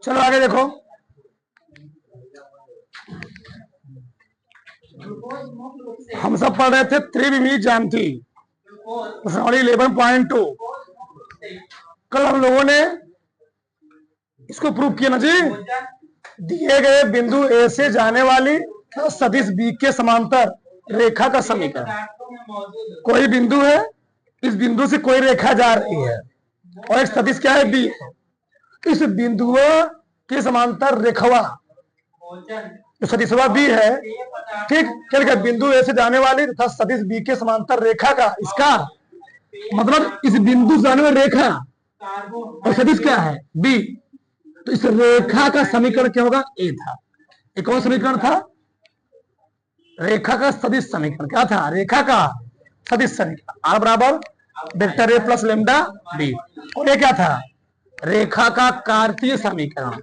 चलो आगे देखो। हम सब पढ़ रहे थे त्रिविमीय ज्यामिति प्रश्नावली 11.2। कल हम लोगों ने इसको प्रूव किया ना जी। दिए गए बिंदु ए से जाने वाली सदिश बी के समांतर रेखा का समीकरण। कोई बिंदु है, इस बिंदु से कोई रेखा जा रही है और एक सदिश क्या है बी। इस बिंदु के समांतर रेखवा जो सदिशवा बी है, ठीक, क्या बिंदु ए से जाने वाली तथा सदिश बी के समांतर रेखा का, इसका मतलब इस बिंदु से जाने वाली रेखा और सदिश क्या है बी। तो इस रेखा का समीकरण क्या होगा ए था। एक कौन समीकरण था? रेखा का सदिश समीकरण। क्या था? रेखा का सदिश समीकरण। आर बराबर vector A plus lambda B. और ये क्या था? रेखा का कार्तीय समीकरण।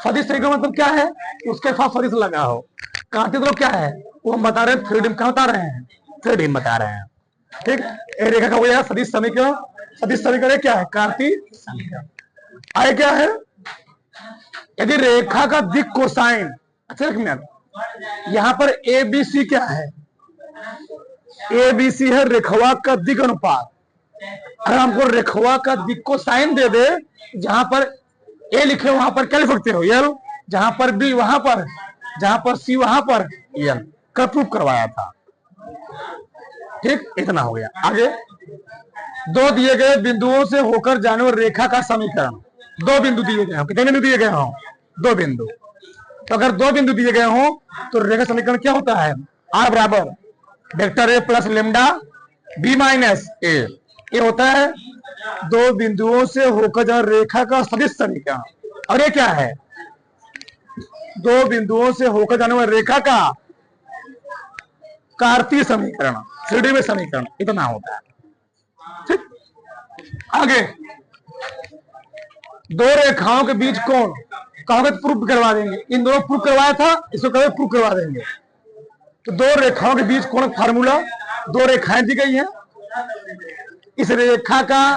सदिश समीकरण मतलब क्या है? उसके साथ सदिश लगा हो। कार्तीय मतलब क्या है वो हम बता रहे हैं, थ्री डी में क्या बता रहे हैं, थ्री डी में बता रहे हैं। ठीक, ए रेखा का हो जाएगा सदिश समीकरण। सदिश समीकरण क्या है? कार्तीय समीकरण। आए क्या है? यदि रेखा का दिक् कोसाइन, अच्छा एक मिनट, यहां पर ए बी सी क्या है? ए बी सी है रेखवा का दिक् अनुपात। अगर हमको रेखवा का दिक् कोसाइन दे दे, जहां पर ए लिखे वहां पर क्या लिख सकते हो? यल। जहां पर बी वहां पर, जहां पर सी वहां पर यल। कल प्रूफ करवाया था। ठीक, इतना हो गया। आगे, दो दिए गए बिंदुओं से होकर जाने वाली रेखा का समीकरण। दो बिंदु दिए गए हो, कितने बिंदु दिए गए हो? दो बिंदु। तो अगर दो बिंदु दिए गए हो तो रेखा समीकरण क्या होता है? आर बराबर vector A plus lambda B minus A. ये होता है दो बिंदुओं से होकर जाने रेखा का सदिश समीकरण। और ये क्या है? दो बिंदुओं से होकर जाने वाली रेखा का कार्तीय समीकरण, थ्री में समीकरण। इतना होता है। ठीक, आगे, दो रेखाओं के बीच कोण कहोगे तो प्रूफ करवा देंगे। इन दोनों प्रूफ करवाया था, इसको कहोगे प्रूफ करवा देंगे। तो दो रेखाओं के बीच कोण फार्मूला, दो रेखाएं दी गई हैं। इस रेखा का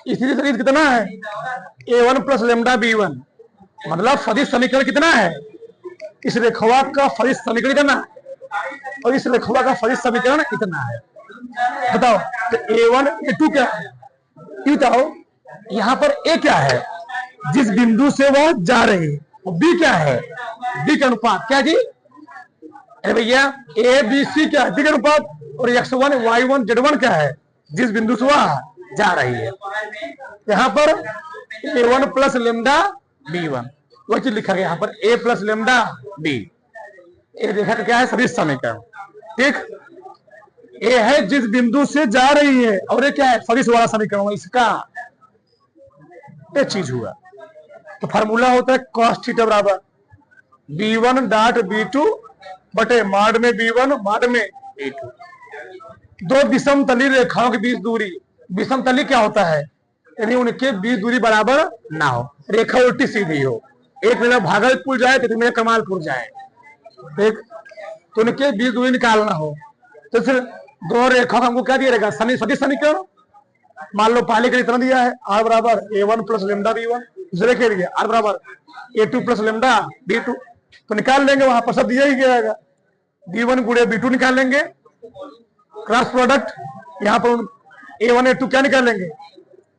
स्थिति सदिश कितना है? a1 plus lambda b1। मतलब सदिश समीकरण कितना है? इस रेखवा का सदिश समीकरण कितना है और इस रेखवा का सदिश समीकरण इतना है। बताओ तो a1 a2 क्या है? बताओ यहां पर ए क्या है? जिस बिंदु से वह जा रही है। और बी क्या है? बी का अनुपात। क्या जी? अरे भैया ए बी सी क्या है? बी का अनुपात। और x1 y1 z1 क्या है? जिस बिंदु से वह जा रही है। यहां पर a1 प्लस लेमडा b1 वह चीज लिखा गया यहां पर a प्लस लेमडा b। ए देखा तो क्या है? सदिश समीकरण। ठीक, ए है जिस बिंदु से जा रही है और ये क्या है? सदिश वाला समीकरण। इसका एक चीज हुआ। तो फार्मूला होता है cos थीटा बराबर b1 डॉट b2 बटे माड में b1 माड में b2। दो विषम तली रेखाओं के बीच दूरी। विषम तली क्या होता है? यानी उनके बीच दूरी बराबर ना हो, रेखा उल्टी सीधी हो। एक मेरा भागलपुर जाए तो मेरा कमालपुर जाए। एक तो उनके बीच दूरी निकालना हो तो फिर दो रेखाओं का हमको क्या दिया रहेगा? सदिश समीकरण। मान लो पहले के लिए इतना दिया है आर बराबर a1 प्लस लेमडा b1। दूसरे के लिए आर बराबर a2 प्लस लेमडा b2। तो निकाल लेंगे, वहां पर सब दिया ही जाएगा। b1 गुणे b2 निकाल लेंगे, क्रॉस प्रोडक्ट। यहाँ पर a1 a2 क्या निकाल लेंगे?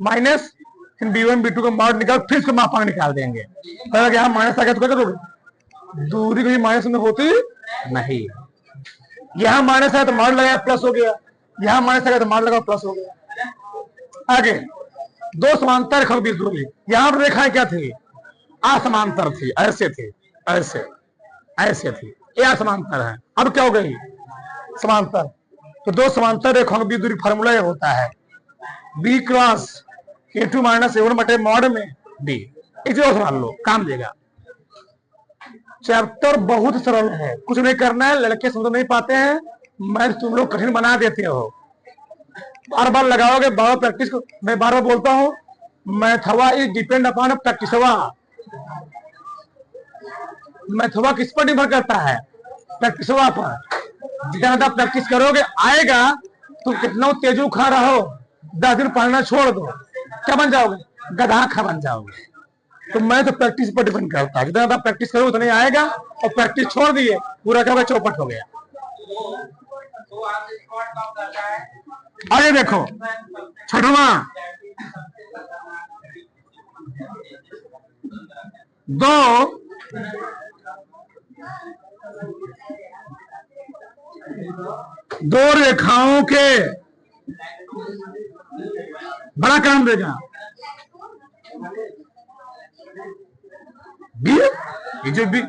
माइनस, फिर b1 b2 का मॉड निकाल, फिर इसको मापांक निकाल देंगे। अगर यहाँ माइनस आ गया तो क्या करोगे? दूरी कभी माइनस में होती नहीं। यहाँ माइनस आया तो मॉड लगाया प्लस हो गया, यहाँ माइनस आ गया तो मॉड लगा प्लस हो गया। आगे, दो समांतर रेखाओं की दूरी। यहां पर रेखाएं क्या थी? असमांतर थी, ऐसे थी, ऐसे ऐसे थी। ये असमांतर है, अब क्या हो गई? समांतर। तो दो समांतर रेखाओं की दूरी फार्मूला ये होता है b cross a2 minus a1 बटे मॉड में b। इसे और समझ लो, काम देगा। चैप्टर बहुत सरल है, कुछ नहीं करना है। लड़के समझ नहीं पाते हैं, मैं तुम लोग कठिन बना देते हो। बार बार लगाओगे, बार प्रैक्टिस को। मैं बार बार बोलता हूँ, मैथवा इज डिपेंड अपॉन प्रैक्टिसवा। मैथवा किस पर निर्भर करता है? प्रैक्टिसवा पर। जितना ज्यादा प्रैक्टिस करोगे आएगा। तुम कितना तेजू खा रहो, 10 दिन पढ़ना छोड़ दो, क्या बन जाओगे? गधा खा बन जाओगे। तो मैं तो प्रैक्टिस पर डिपेंड करता है, जितना ज्यादा प्रैक्टिस करो उतना ही आएगा, और प्रैक्टिस छोड़ दिए पूरा क्या होगा, चौपट हो गया। आगे देखो छठवां, दो रेखाओं के, बड़ा काम देगा बी, ये जो बी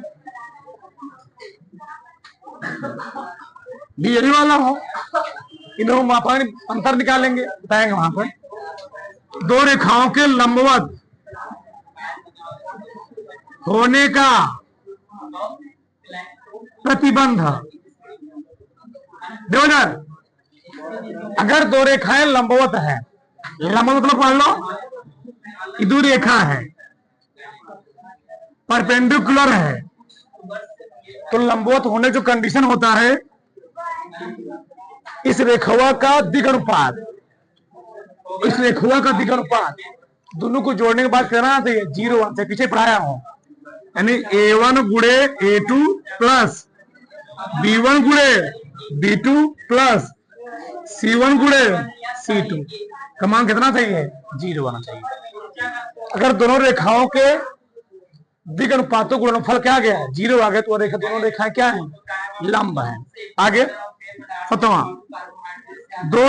यही वाला हो, इन्हें हम अंतर निकालेंगे, बताएंगे वहां पर। दो रेखाओं के लंबवत होने का प्रतिबंध, देवदार, अगर दो रेखाएं लंबवत है, लंबवत मतलब पढ़ लो, इधर रेखा है, परपेंडिकुलर है, तो लंबवत होने जो कंडीशन होता है, इस रेखा का दिगनुपात, इस रेखा का दिगनुपात दोनों को जोड़ने के बाद करना चाहिए 0 से, पीछे पढ़ाया हूं, यानी A1 गुणे A2 प्लस B1 गुणे B2 प्लस C1 गुणे C2 का मान कितना चाहिए, 0 आना चाहिए। अगर दोनों रेखाओं के द्विगुणपातों गुणनफल क्या आ गया, 0 आ गया, तो रेखा, दोनों रेखाएं क्या है, लंब है। आगे 7वां, दो,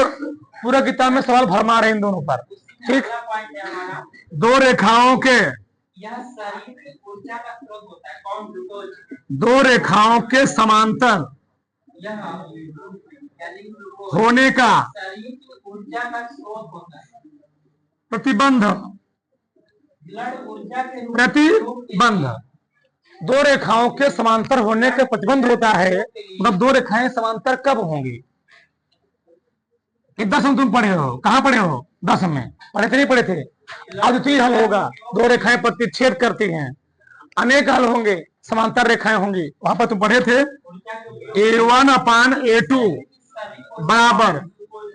पूरा किताब में सवाल भरमा रहे इन दोनों पर, ठीक। दो रेखाओं के, दो रेखाओं के समांतर होने का प्रतिबंध, प्रतिबंध, दो रेखाओं के समांतर होने का प्रतिबंध होता है, मतलब दो रेखाएं समांतर कब होंगी। 10 में तुम पढ़े हो, कहां पढ़े हो, 10 में पढ़े थे, नहीं पढ़े थे। अद्वितीय हल होगा, दो रेखाएं प्रतिच्छेद करती हैं, अनेक हल होंगे, समांतर रेखाएं होंगी, वहां पर तुम पढ़े थे A1 अपान A2 बराबर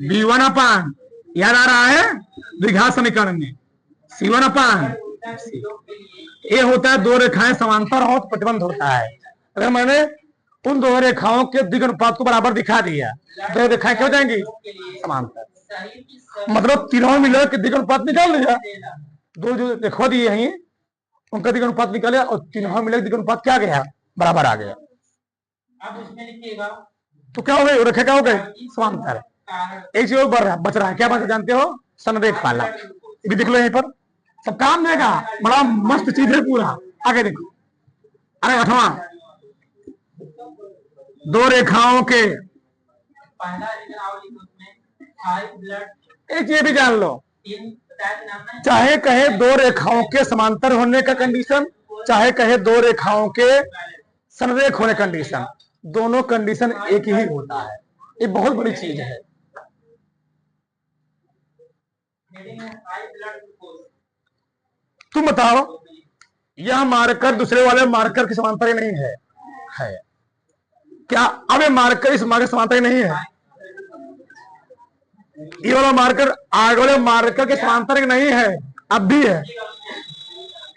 B1 अपान, याद आ रहा है, द्विघात समीकरण में C1 अपान, ये होता है दो रेखाएं समांतर हो तो प्रतिबंध होता है। अगर मैंने उन दो रेखाओं के द्विगुणपात को बराबर दिखा दिया, दो रेखाएं क्या हो जाएंगी, समांतर, मतलब तीनों मिलकर के द्विगुणपात निकाल लिया, दो जो रेखा दिए हैं उनका द्विगुणपात निकाले और तीनों मिलकर द्विगुणपात क्या गया, बराबर आ गया। अब इसमें लिखिएगा तो क्या हो गई, रेखा क्या हो गई, समांतर। एक चीज बढ़ रहा बच रहा है, क्या बात जानते हो, संरेख वाला, ये भी देख लो, यहीं पर सब काम देगा, बड़ा मस्त चीज है पूरा। आगे देखो, अरे 8वां, दो रेखाओं के, एक ये भी जान लो, चाहे कहे दो रेखाओं के समांतर होने का कंडीशन, चाहे कहे दो रेखाओं के संरेख होने कंडीशन, दोनों कंडीशन एक ही होता है, ये बहुत बड़ी चीज है। तुम बताओ, यह मार्कर दूसरे वाले मार्कर के समांतर नहीं है, है क्या? अब ये मार्कर इस मार्कर समांतर नहीं है, ये वाला मार्कर आगे वाले मार्कर के समांतर नहीं है, अब भी है,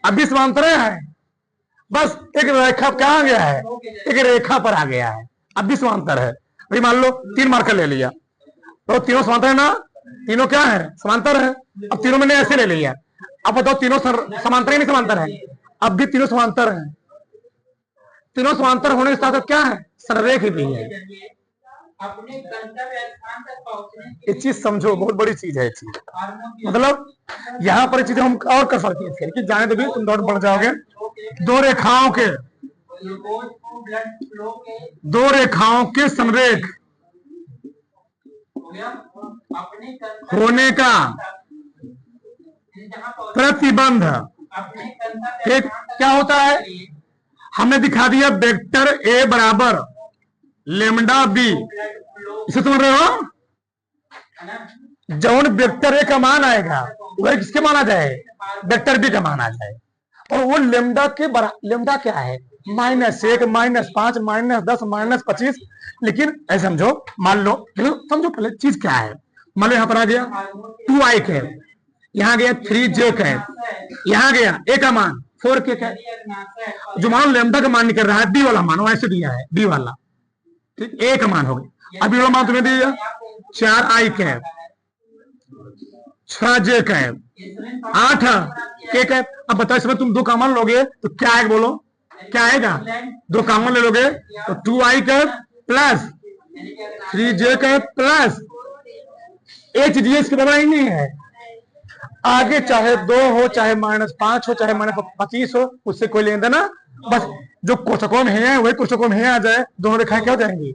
अब भी समांतर है, बस एक रेखा क्या आ गया है, एक रेखा पर आ गया है, अब भी समांतर है। अभी मान लो 3 मार्कर ले लिया, तो तीनों समांतर है ना, तीनों क्या है, समांतर है। अब तीनों मैंने ऐसे ले लिया, अब बताओ तीनों समांतर ही नहीं समांतर है, अब भी तीनों समांतर है। तीनों समांतर होने के साथ क्या है, संरेख भी है। अपने गंतव्य स्थान तक पहुंचने की एक चीज समझो, बहुत बड़ी चीज है चीज, मतलब यहाँ पर चीजें हम और कर सकते हैं, फिर कि जाने तो भी तुम दौड़ बढ़ जाओगे। दो रेखाओं के, दो रेखाओं के संरेख होने का प्रतिबंध, एक क्या होता है, हमने दिखा दिया वेक्टर ए बराबर लेमडा बी, इसे समझ रहे हो, जौन वेक्टर ए का मान आएगा वह किसके माना जाए, वेक्टर बी का माना जाए, और वो लेमडा के लेमडा क्या है, -1 -5 -10 -25। लेकिन ऐसे समझो, मान लो समझो पहले चीज क्या है, मान लो यहाँ पर आ गया 2i है, यहाँ गया 3j है, यहाँ गया ए का मान 4k कैप। जो मान लेमडा का मान निकल रहा है, बी वाला मान ऐसे दिया है, बी वाला, ठीक, ए का मान हो गया। अब बी वाला मान तुम्हें दिया 4i cap, 6j cap, 8k cap. अब बताओ इसमें तुम दो कॉमन लोगे तो क्या आएगा, बोलो क्या आएगा? दो कॉमन ले लोगे तो 2i cap plus 3j cap plus HGS के बराबर ही नहीं है। आगे चाहे 2 हो, चाहे -5 हो, चाहे -25 हो, उससे कोई लेना देना, बस जो कोष्ठकों में है वही कोष्ठकों में आ जाए, दोनों रेखाएं क्या हो जाएंगी?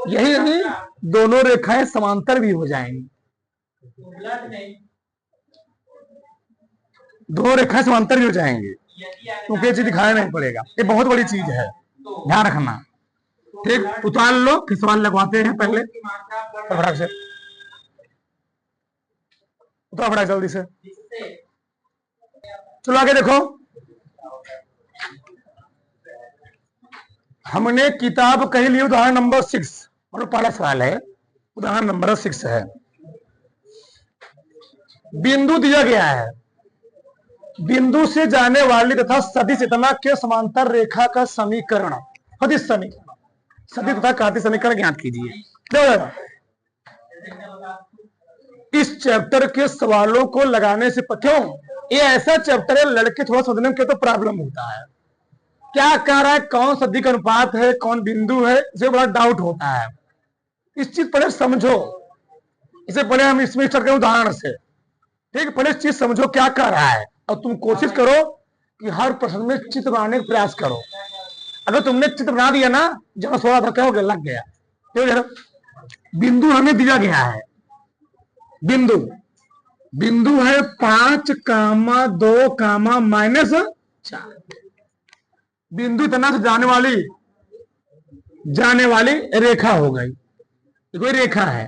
यही नहीं, दोनों रेखाएं समांतर भी हो जाएंगी, दोनों रेखाएं समांतर भी हो जाएंगी, क्योंकि ये चीज दिखाया नहीं पड़ेगा, ये बहुत बड़ी चीज है, ध्यान रखना, ठीक। उतार लो, फिर सवाल लगवाते हैं, पहले फटाफट से उतार, फटाफट जल्दी से। चलो आगे देखो, हमने किताब कही ली, उदाहरण नंबर 6, और पहला सवाल है, उदाहरण नंबर 6 है। बिंदु दिया गया है, बिंदु से जाने वाली तथा सदिश इतना के समांतर रेखा का समीकरण, सदिश समीकरण, सदिश तथा कार्तीय समीकरण ज्ञात कीजिए। इस चैप्टर के सवालों को लगाने से क्यों, ये ऐसा चैप्टर है, लड़के थोड़ा समझने में तो प्रॉब्लम होता है, क्या कह रहा है, कौन सदिश अनुपात है, कौन बिंदु है, इसे बड़ा डाउट होता है। इस चीज पहले समझो, इसे पहले हम इसमें स्टार्ट करें उदाहरण से, ठीक। पहले इस चीज समझो क्या कह रहा है, और तुम कोशिश करो कि हर प्रश्न में चित्र बनाने का प्रयास करो। अगर तुमने चित्र बना दिया ना, जब सोचा था क्या हो गया, लग गया, ठीक। बिंदु हमें दिया गया है, बिंदु है 5, 2, -4, बिंदु इतना से जाने वाली रेखा हो गई, कोई रेखा है,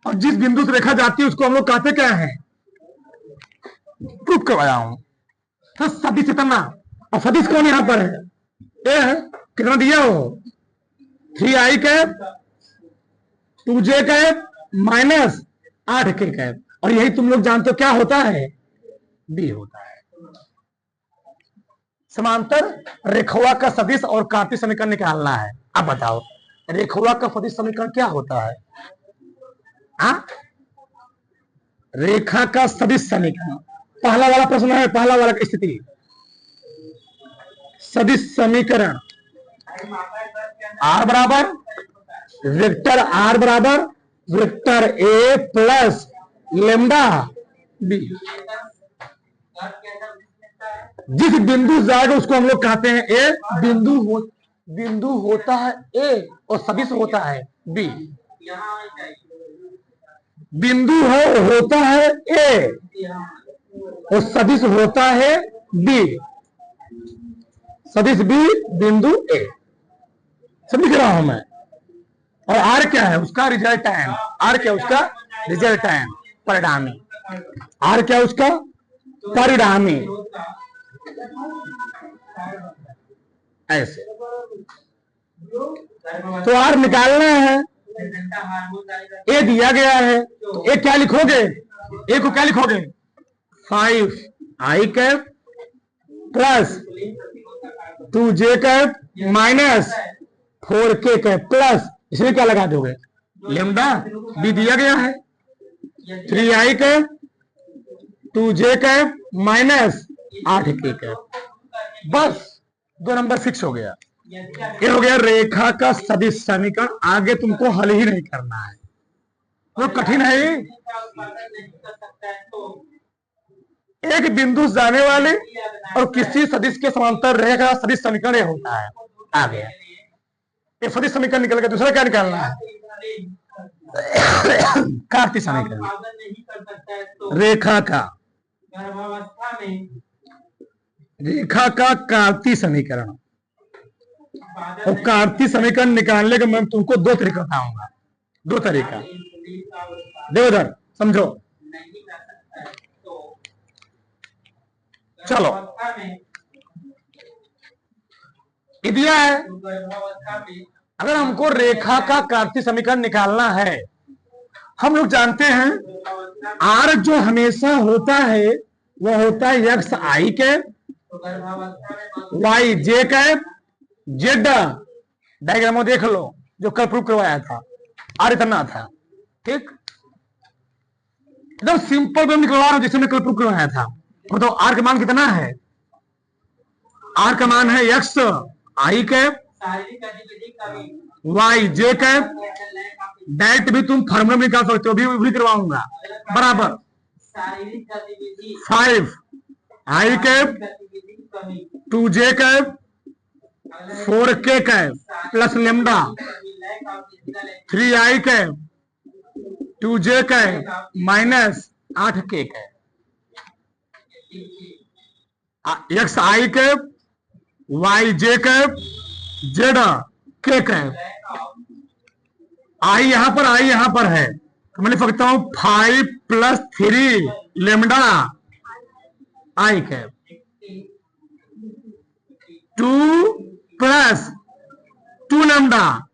और जिस बिंदु से रेखा जाती है उसको हम लोग कहते क्या है, प्रूफ करवाया हूं, तो सदिश इतना, और सदिश कौन यहां पर है, ए है, कितना दिया हो, 3i cap, 2j cap, -8k cap, और यही तुम लोग जानते हो क्या होता है, बी होता है। समांतर रेखवा का सदिश और कार्तीय समीकरण निकालना है। अब बताओ रेखवा का सदिश समीकरण क्या होता है? रेखा का सदिश समीकरण, पहला वाला प्रश्न है, पहला वाला स्थिति, सदिश समीकरण r बराबर वेक्टर r बराबर vector a plus lambda b। जिस बिंदु जाएगा उसको हम लोग कहते हैं ए, बिंदु होता है ए और सदिश होता है बी। बिंदु होता है ए और सदिश होता है बी, सदिश बी बिंदु ए, समझ रहा हूं मैं। और आर क्या है उसका रिजल्ट टाइम, आर क्या उसका रिजल्ट टाइम, परिणामी, आर क्या उसका परिणामी, ऐसे। तो आर निकालना है, ए दिया गया है, तो ए क्या लिखोगे, ए को क्या लिखोगे 5i cap plus 2j cap minus 4k cap plus, इसमें क्या लगा दोगे लेमडा, बी दिया गया है 3i cap 2j cap minus 8k cap, बस 2 नंबर फिक्स हो गया। ये हो गया रेखा का सदिश समीकरण। आगे तुमको हल ही नहीं करना है, तो कठिन है। एक बिंदु जाने वाले और किसी सदिश के समांतर रेखा का सदिश समीकरण ये होता है। आ गया ये सदिश समीकरण निकल गया। दूसरा क्या निकालना है कार्तीय समीकरण, रेखा का कार्तीय समीकरण। और कार्तीय समीकरण निकालने का मैं तुमको 2 तरीका बताऊंगा, 2 तरीका देखो इधर समझो। चलो ये दिया है, अगर हमको रेखा का कार्तीय समीकरण निकालना है, हम लोग जानते हैं आर जो हमेशा होता है वो होता है एक्स आई कैप, वाई जे कैप, जेड। डायग्राम में देख लो जो कल प्रूफ करवाया था, आर इतना था। ठीक, एकदम सिंपल वे में निकलवा रहा हूं जिससे मैं कल प्रूफ करवाया था। तो आर का मान कितना है? आर का मान है एक्स आई कैप, वाई जे कैप। डायरेक्ट भी तुम फार्मूला में निकाल सकते हो, भी करवाऊंगा। बराबर 5 आई कैप 2 जे कैप 4 के कैप प्लस लेमडा 3 आई कैप 2 जे कैप माइनस 8 के कैप। एक्स आई कैप, वाई जे कैप, जेड के कैप। आई यहां पर है तो मैं लिख सकता हूं 5 + 3 lambda I cap 2 + 2 lambda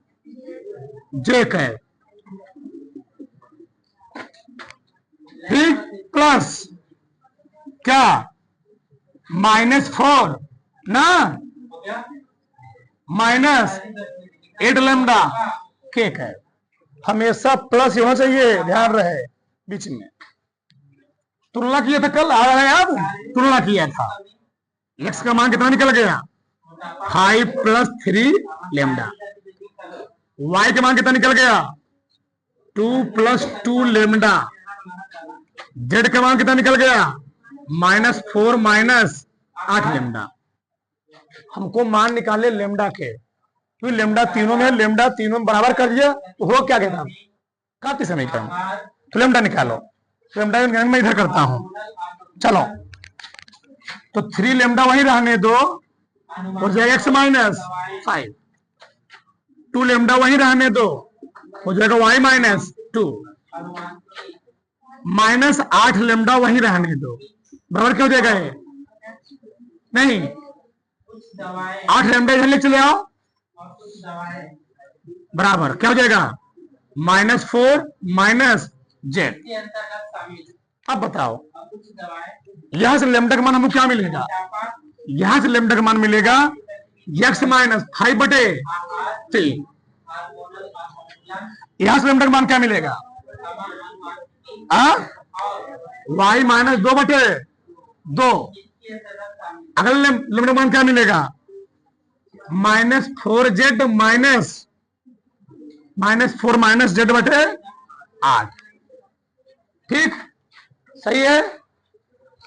J cap. ठीक, प्लस क्या -4 ना, -8 लेमडा के कैप। हमेशा प्लस होना चाहिए, ध्यान रहे। बीच में तुलना किया था कल, आ रहा है याद? तुलना किया था, एक्स का मान कितना निकल गया? 5 + 3 लेमडा। वाई का मान कितना निकल गया? 2 + 2 लेमडा। जेड का मान कितना निकल गया? -4 - 8 लेमडा। हमको मान निकाले लेमडा के, तो लेमडा तीनों में, लेमडा तीनों में बराबर कर दिया तो हो क्या कहता काफी समीकरण। तो लेमडा निकालो, लेमडा मैं इधर करता हूं। चलो, तो 3 लेमडा वहीं रहने दो, हो जाएगा एक्स -5। 2 लेमडा वहीं रहने दो, हो जाएगा y -2। -8 लेमडा वहीं रहने दो, बराबर क्या हो जाएगा? नहीं, 8 लेमडा इधर ले चले आओ, बराबर क्या हो जाएगा? -4 - जेड। अब बताओ यहां से लेमडा का मान हमको क्या मिलेगा? यहां से लेमडा का मान मिलेगा x -5/3। यहां से लेमडा का मान क्या मिलेगा? y -2/2। अगले लेमडा का मान क्या मिलेगा? -4z -4 - z/8। ठीक, सही है।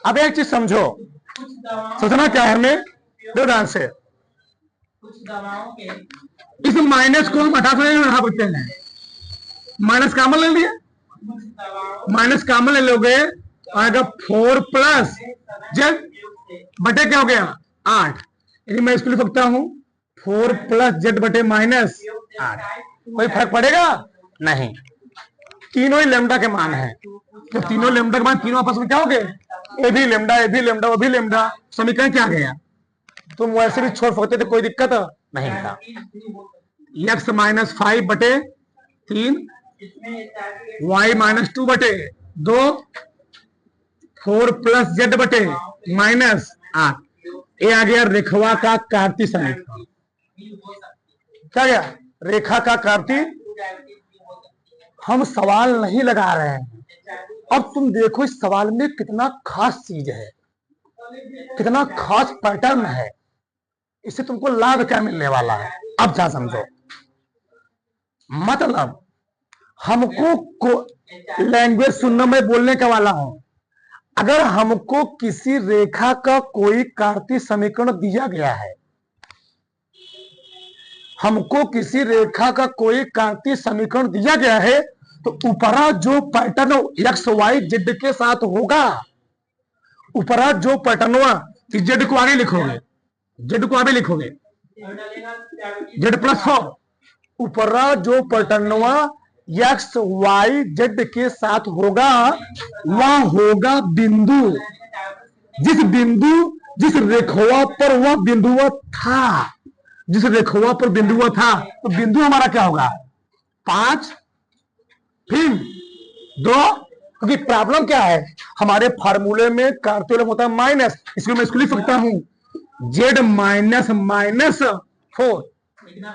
अब एक चीज समझो, सोचना क्या है हमें, दो ध्यान से। इस माइनस को हम हटा सकते हैं, माइनस कामन ले लिया, माइनस कामन ले लोगे आएगा 4 + z बटे क्या हो गया 8। यदि मैं इसको लिख सकता हूं 4 + z बटे -8। कोई फर्क पड़ेगा नहीं, तीनों ही लेमडा के मान है। तो तीनों लेमडा के मान तीनों आपस में क्या हो गए? ए भी लेमडा, ए भी लेमडा, वो भी लेमडा। समीकरण क्या गया? तुम वैसे भी छोड़ सकते थे, कोई दिक्कत नहीं था। x -5/3 y -2/2 4 + z बटे -8। ये आ गया रेखवा का कार्तीय समीकरण। क्या गया? रेखा का कार्तीय। हम सवाल नहीं लगा रहे हैं। अब तुम देखो इस सवाल में कितना खास चीज है, कितना खास पैटर्न है। इससे तुमको लाभ क्या मिलने वाला है, अब क्या समझो। मतलब हमको लैंग्वेज सुनना, मैं बोलने का वाला हूं। अगर हमको किसी रेखा का कोई कार्तीय समीकरण दिया गया है, हमको किसी रेखा का कोई कार्तीय समीकरण दिया गया है, तो ऊपरा जो पैटर्न एक्स वाई जेड के साथ होगा, ऊपरा जो पैटर्न हुआ, जेड को आगे लिखोगे, जेड को आगे लिखोगे, जेड +4। ऊपरा जो पैटर्न हुआ एक्स वाई जेड के साथ होगा, वह होगा बिंदु। जिस रेखवा पर वह बिंदु था, जिस रेखवा पर बिंदु था, तो बिंदु हमारा क्या होगा? 5 फिर 2 क्योंकि प्रॉब्लम क्या है, हमारे फार्मूले में कार्तीय होता है माइनस, इसलिए मैं इसको लिख सकता हूं जेड माइनस माइनस 4।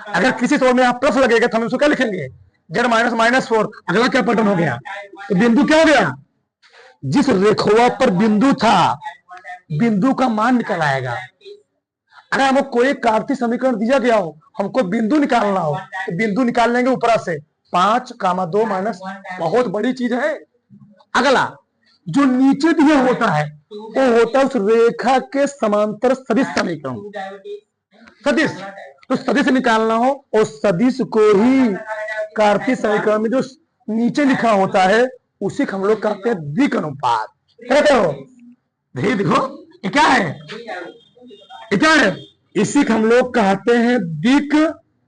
अगर किसी तौर में आप प्लस लगेगा तो हम उसको क्या लिखेंगे, जेड माइनस माइनस 4। अगला क्या पैटर्न हो गया, तो बिंदु क्या हो गया, जिस रेखा पर बिंदु था बिंदु का मान निकल आएगा। अगर हमको कोई कार्तीय समीकरण दिया गया हो, हमको बिंदु निकालना हो, तो बिंदु निकाल लेंगे ऊपर से 5, 2 माइनस, बहुत बड़ी चीज है। अगला जो नीचे दिया होता है वो होता है उस रेखा के समांतर सदिश समीकरण, सदिश। तो सदिश निकालना हो और सदिश को ही कार्तीय समीकरण में जो नीचे लिखा होता है उसी को हम लोग कहते हैं दिक् अनुपात। कहते हो देखो ये क्या है, ये क्या है, इसी को हम लोग कहते हैं दिक्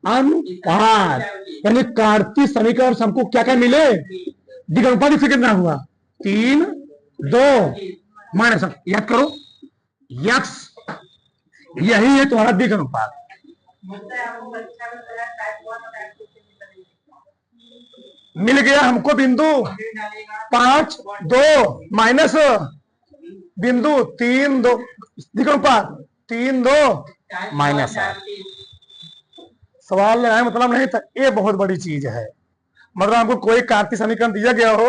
अनुपात। यानी कार्तीय समीकरण से हमको क्या क्या मिले, दिक् अनुपात। इसे कितना हुआ 3, 2 माइनस, याद करो यक्स, यही है तुम्हारा दिक् अनुपात। मिल गया हमको बिंदु 5, 2 माइनस बिंदु 3, 2 दिक् अनुपात 3, 2 माइनस 8। सवाल लगाए मतलब नहीं था, ये बहुत बड़ी चीज है। मतलब हमको कोई कार्तीय समीकरण दिया गया हो,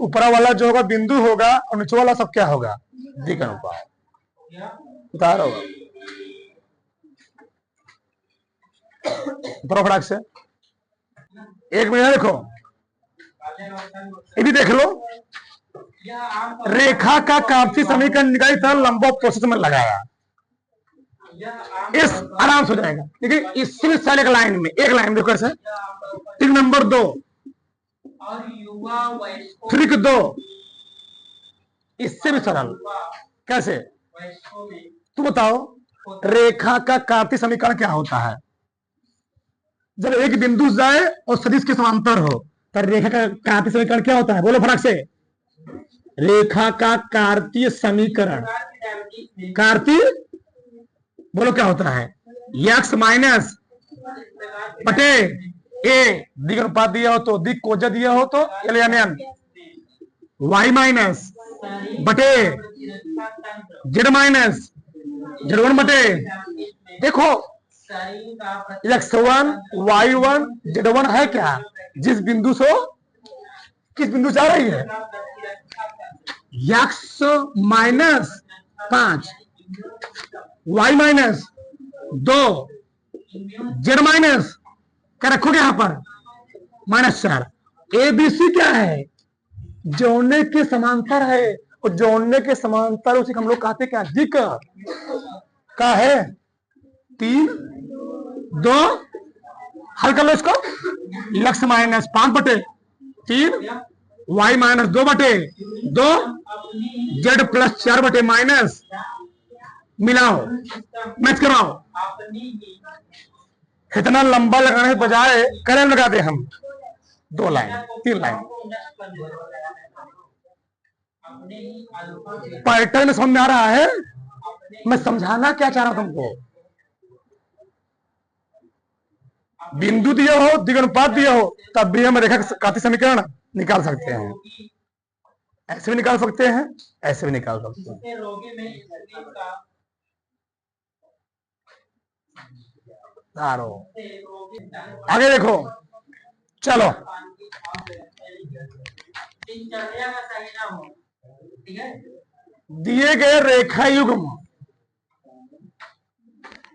ऊपर वाला जो होगा बिंदु होगा और नीचे वाला सब क्या होगा, दिक् अनुपात। उतार होगा फटाक से, एक मिनट देखो, ये भी देख लो, रेखा का कार्तीय समीकरण निकाली था, लंबा प्रोसेस में लगाया, इस आराम से हो जाएगा। देखिए इससे साल एक लाइन में देखो ऐसे, ट्रिक नंबर 2 ट्रिक 2 इससे भी सरल। कैसे, तू बताओ, रेखा का कार्तीय समीकरण क्या होता है, जब एक बिंदु जाए और सदिश के समांतर हो तो रेखा का कार्तीय समीकरण क्या होता है, बोलो फटाक से। रेखा का कार्तीय समीकरण, कार्तीय बोलो क्या होता है, यक्स माइनस बटे ए, दिक् अनुपात दिया हो तो दिक् कोजा दिया हो तो L N N, y minus बटे जेड माइनस जेड1 बटे, देखो x1 y1 z1 है क्या, जिस बिंदु से किस बिंदु से आ रही है, x minus 5 y minus 2 z minus क्या रखोगे यहां पर -4। ABC क्या है, जोड़ने के समांतर है, और जोड़ने के समांतर उसी को हम लोग कहते हैं क्या, दिक् का है 3, 2 हल कर लो इसको, x माइनस 5 बटे 3 y माइनस 2 बटे 2 z प्लस 4 बटे माइनस, मिलाओ मैच कराओ। इतना लंबा लगाने के बजाय करें लगा दे हम 2 लाइन 3 लाइन, पैटर्न समझ में आ रहा है, मैं समझाना क्या चाह रहा हूं तुमको। बिंदु दिया हो, दिक् अनुपात दिया हो, तब भी हम रेखा कार्तीय समीकरण निकाल सकते हैं, ऐसे भी निकाल सकते हैं, ऐसे भी निकाल सकते हैं। आगे देखो, चलो दिए गए रेखा युग्म,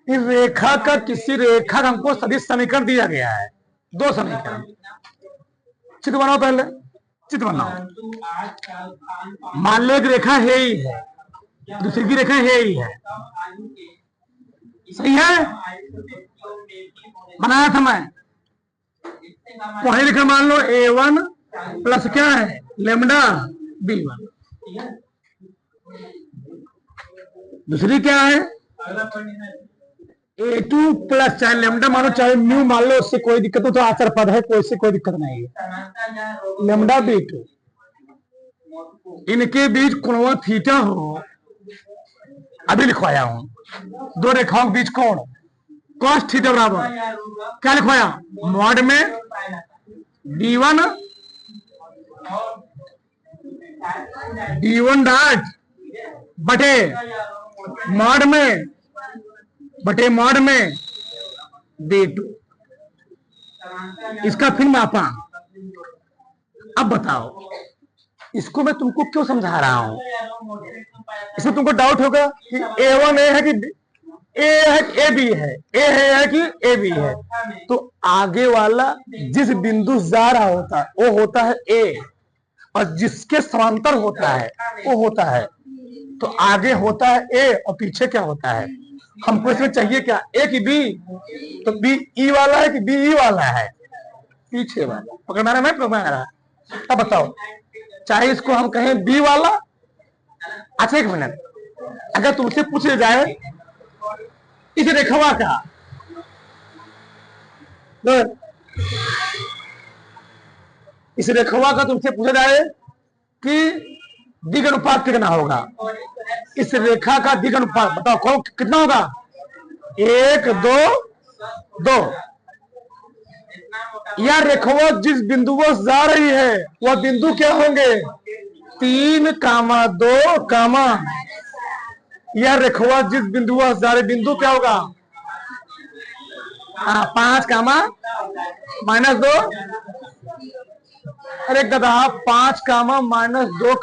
इस रेखा का किसी रेखा का हमको सदिश समीकरण दिया गया है, 2 समीकरण, चित्र बनाओ, पहले चित्र बनाओ। मान लो एक रेखा है ही है, दूसरी की रेखा है ही है, सही है, बनाया था मैं, पहली रेखा मान लो A1 प्लस क्या है लेमडा B1, दूसरी क्या है A2 प्लस चाहे लेमडा मानो चाहे म्यू मान लो, उससे कोई दिक्कत हो, तो आचर पद है, कोई से कोई दिक्कत नहीं है, लेमडा B2। इनके बीच कोण थीटा हो, अभी लिखवाया हूं, 2 रेखाओं के बीच कोण cos थीटा बराबर क्या लिखवाया, मॉड में B1 D1 डॉट बटे मॉड में D2, इसका फिर मापा। अब बताओ, इसको मैं तुमको क्यों समझा रहा हूं? इसमें तुमको डाउट होगा कि A1 A है कि ए है कि ए बी है, ए है कि ए बी है। तो आगे वाला जिस बिंदु जा रहा होता है वो होता है ए, और जिसके समांतर होता है वो होता है। तो आगे होता है ए और पीछे क्या होता है? हमको इसमें चाहिए क्या, ए कि बी? तो बी ई वाला है कि बी ई वाला है? पीछे वाला। पकड़ मारा मैं, पकड़ मारा। अब बताओ, चाहे इसको हम कहें बी वाला। अच्छा एक मिनट, अगर तुमसे पूछ जाए इस रेखवा का इस रेखवा का तुमसे पूछा जाए कि दिग अनुपात कितना होगा, इस रेखा का दिग अनुपात बताओ कौन कितना होगा? 1 2 2। यह रेखवा जिस बिंदु को जा रही है वह बिंदु क्या होंगे? 3 2 यह रेखवा जिस बिंदु को जा रही बिंदु क्या होगा? 5 -2। अरे गधा, 5 -2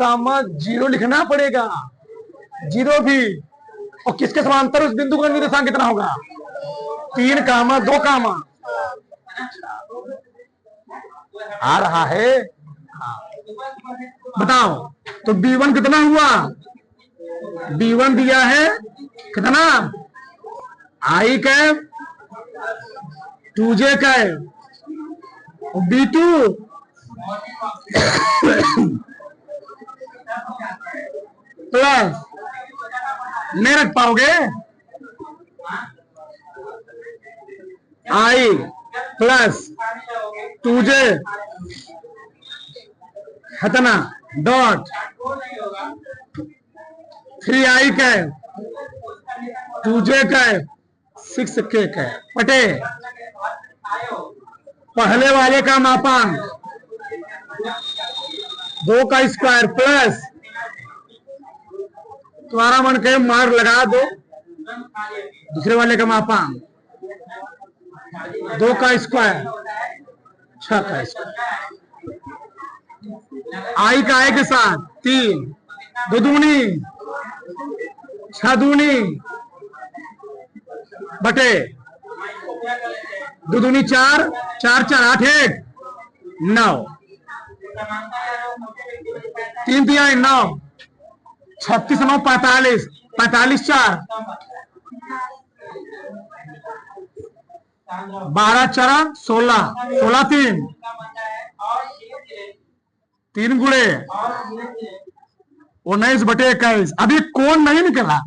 0 लिखना पड़ेगा, 0 भी। और किसके समांतर उस बिंदु का निर्देशांक कितना होगा? 3 2 आ रहा है। बताओ, तो B1 कितना हुआ? B1 दिया है कितना? I cap 2J cap, B2 plus, नहीं रख पाओगे, I प्लस 2J हतना dot 3I cap 2J cap 6K cap पटे पहले वाले का मापांक 2 का स्क्वायर प्लस तुम्हारा मन के मार लगा दो, दूसरे वाले का मापांक 2 का स्क्वायर 6 का स्क्वायर, आई का आई के साथ 3 2 दूनी 6 दूनी बटे 2 दूनी 4 4 4 8 1 9 3 दिया 9 36 9 45 45 4 12 4 16 16 3 3 गुणे 19 बटे 21। अभी कौन नहीं निकला,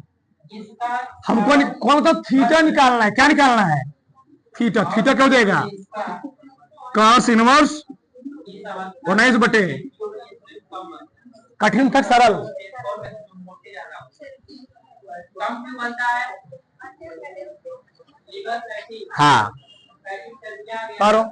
हमको कौन सा थीटा निकालना है। क्या निकालना है? थीटा। थीटा क्यों देगा? कॉस इनवर्स 19 बटे, कठिन तक सरल। हाँ करो।